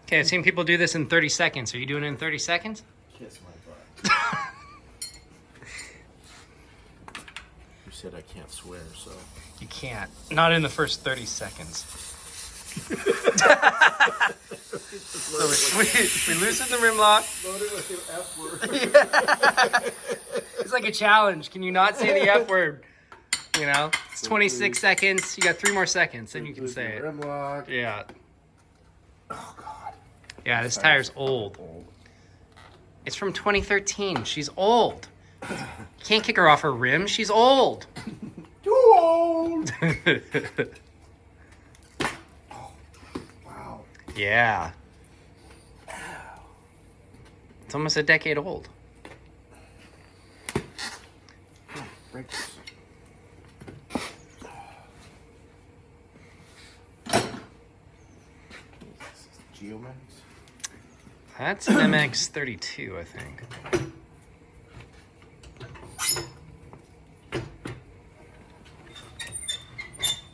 Okay, I've seen people do this in 30 seconds. Are you doing it in 30 seconds? Kiss my butt. You said I can't swear, so. You can't. Not in the first 30 seconds. So we loosen the rim lock. Loaded with the F word. Yeah. It's like a challenge. Can you not say the F word? You know, it's 26 seconds. You got 3 more seconds, then you can say it. Rim lock. Yeah. Oh God. Yeah, this tire's old. It's from 2013. She's old. You can't kick her off her rim. She's old. Too old. Wow. Yeah. It's almost a decade old. Break this. Geomax? That's an MX32, I think.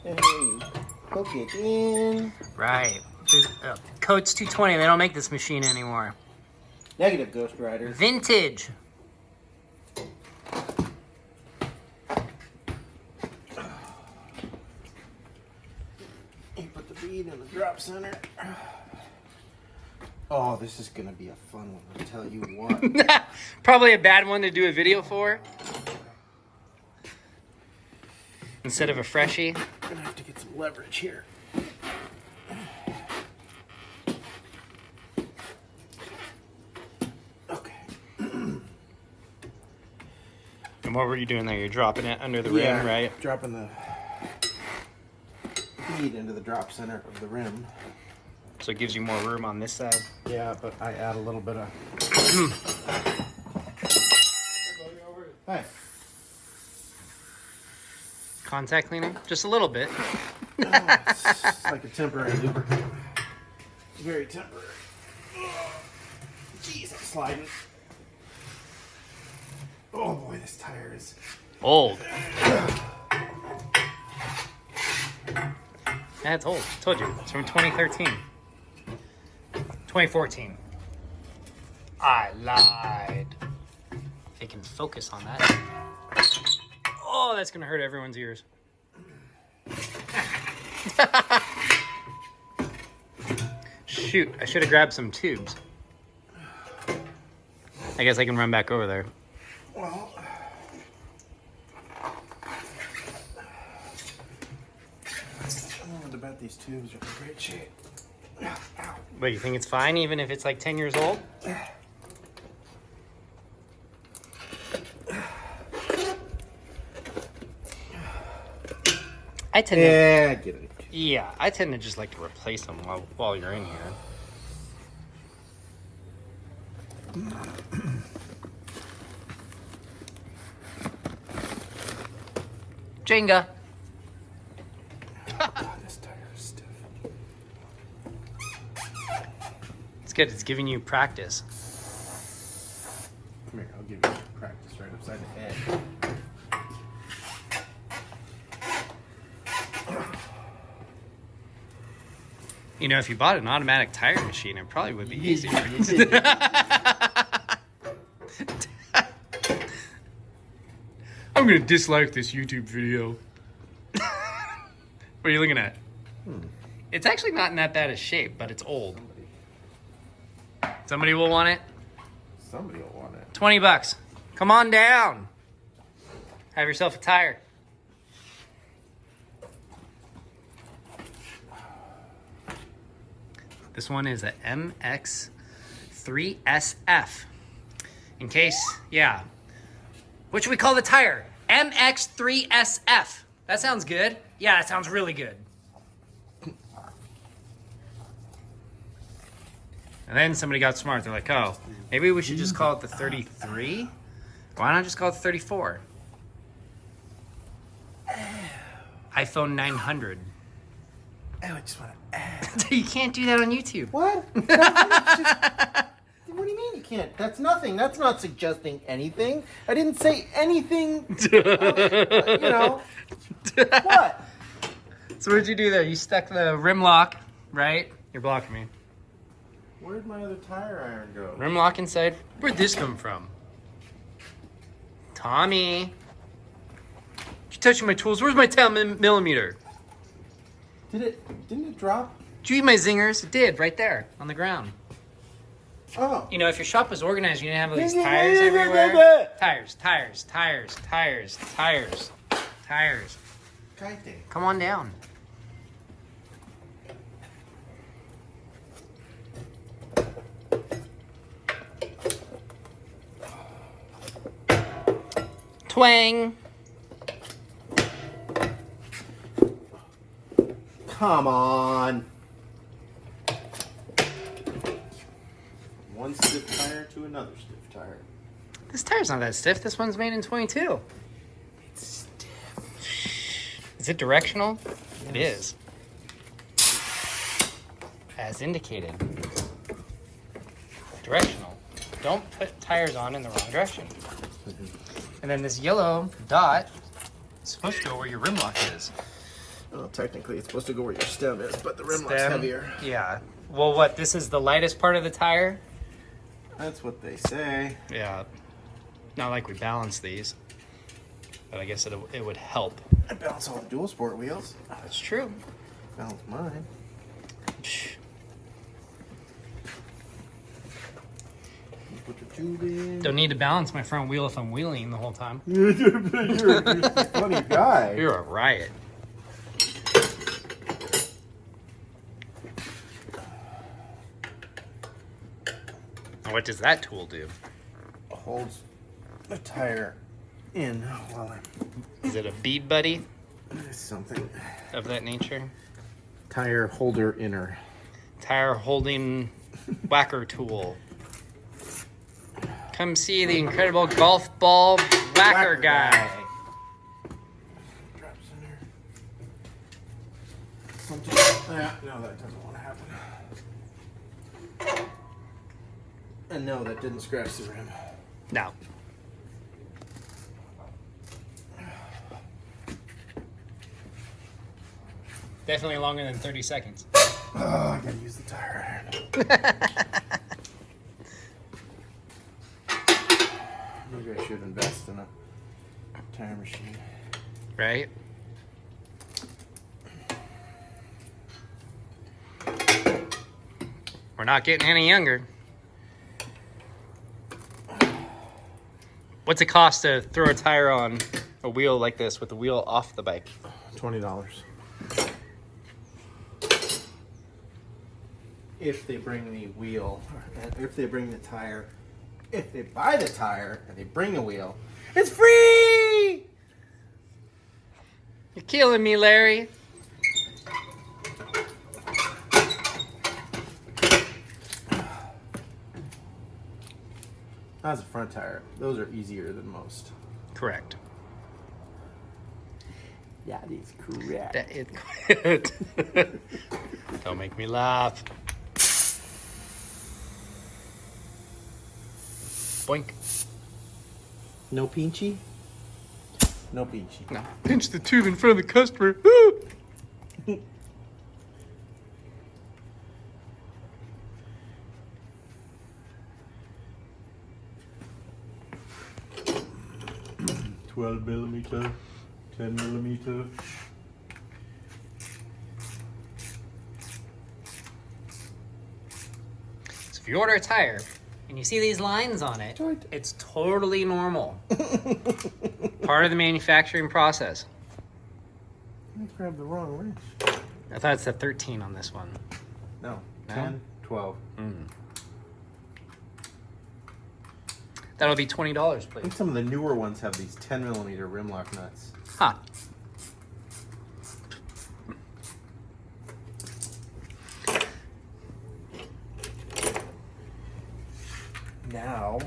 Hey, hook it in. Right. Coates 220. They don't make this machine anymore. Negative, Ghost Rider. Vintage. You put the bead in the drop center. Oh, this is gonna be a fun one, I'll tell you what. Probably a bad one to do a video for. Instead of a freshie. I'm gonna have to get some leverage here. Okay. And what were you doing there? You're dropping it under the rim, right? Dropping the bead into the drop center of the rim. So it gives you more room on this side. Yeah, but I add a little bit of... Hi. Contact cleaner? Just a little bit. Oh, it's like a temporary lubricant. Very temporary. Jeez, I'm sliding. Oh boy, this tire is... Old. Yeah, it's old. I told you. It's from 2013. 2014. I lied. If you can focus on that. Oh, that's gonna hurt everyone's ears. Shoot, I should have grabbed some tubes. I guess I can run back over there. Well... I bet these tubes are in great shape. Ow. But you think it's fine even if it's like 10 years old? I tend to, I get it. yeah, I tend to just like to replace them while you're in here. Jenga. God, this tire is stiff. It's good. It's giving you practice. Come here, I'll give you practice right upside the head. You know, if you bought an automatic tire machine, it probably would be easier. I'm gonna dislike this YouTube video. What are you looking at? It's actually not in that bad a shape, but it's old. Somebody will want it? Somebody will want it. 20 bucks. Come on down. Have yourself a tire. This one is a MX3SF. In case, yeah. What should we call the tire? MX3SF. That sounds good. Yeah, that sounds really good. And then somebody got smart. They're like, oh, maybe we should just call it the 33? Why not just call it the 34? iPhone 900. Oh, I just want to You can't do that on YouTube. What? What do you mean you can't? That's nothing. That's not suggesting anything. I didn't say anything. You know. What? So what'd you do there? You stuck the rim lock, right? You're blocking me. Where'd my other tire iron go? Rim lock inside. Where'd this come from? Tommy. You're touching my tools. Where's my 10mm? Didn't it drop? Did you eat my zingers? It did, right there, on the ground. Oh. You know, if your shop was organized, you didn't have all these tires everywhere. Tires. Kite. Come on down. Twang. Come on. One stiff tire to another stiff tire. This tire's not that stiff. This one's made in 22. It's stiff. Is it directional? Yes. It is. As indicated. Directional. Don't put tires on in the wrong direction. And then this yellow dot is supposed to go where your rim lock is. Well, technically it's supposed to go where your stem is, but the rim lock's Stem. heavier. Yeah. Well, what? This is the lightest part of the tire? That's what they say. Yeah. Not like we balance these. But I guess it would help. I balance all the dual sport wheels. That's true. Balance mine. Put the tube in. Don't need to balance my front wheel if I'm wheeling the whole time. You're a funny guy. You're a riot. What does that tool do? Holds the tire in while I'm... Is it a Bead Buddy something. of that nature? Tire holder inner. Tire holding whacker tool. Come see the incredible golf ball whacker guy. Drops in there. Something. Yeah, no, that doesn't want to happen. And no, that didn't scratch the rim. No. Definitely longer than 30 seconds. Oh, I gotta use the tire iron. Maybe I should invest in a tire machine. Right? We're not getting any younger. What's it cost to throw a tire on a wheel like this with the wheel off the bike? $20. If they bring the wheel, if they bring the tire, if they buy the tire and they bring the wheel, it's free! You're killing me, Larry. That's a front tire. Those are easier than most. Correct. That is correct. That is correct. Don't make me laugh. Boink. No pinchy? No pinchy. No. Pinch the tube in front of the customer. Woo! $12 millimeter, 10 millimeter. So if you order a tire and you see these lines on it, Right. it's totally normal. Part of the manufacturing process. I grabbed the wrong wrench. I thought it's a 13 on this one. No, No? 10, 12. That'll be $20, I think please. some of the newer ones have these 10 millimeter rim lock nuts. Huh. Now,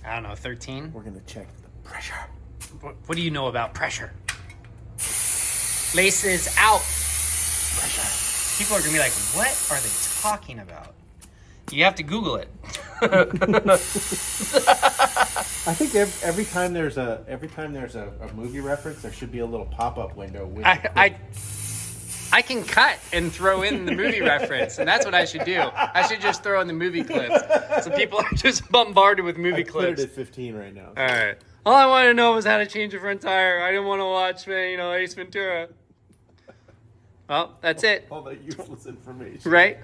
I don't know, 13? we're going to check the pressure. What do you know about pressure? Laces out. Pressure. People are going to be like, what are they talking about? You have to Google it. I think every time there's a movie reference, there should be a little pop-up window with I I can cut and throw in the movie reference, and that's what I should do. I should just throw in the movie clips, so people are just bombarded with movie Put it clips. at 15 right now. All right. All I wanted to know was how to change a front tire. I didn't want to watch, Ace Ventura. Well, that's it. All that useless information. Right?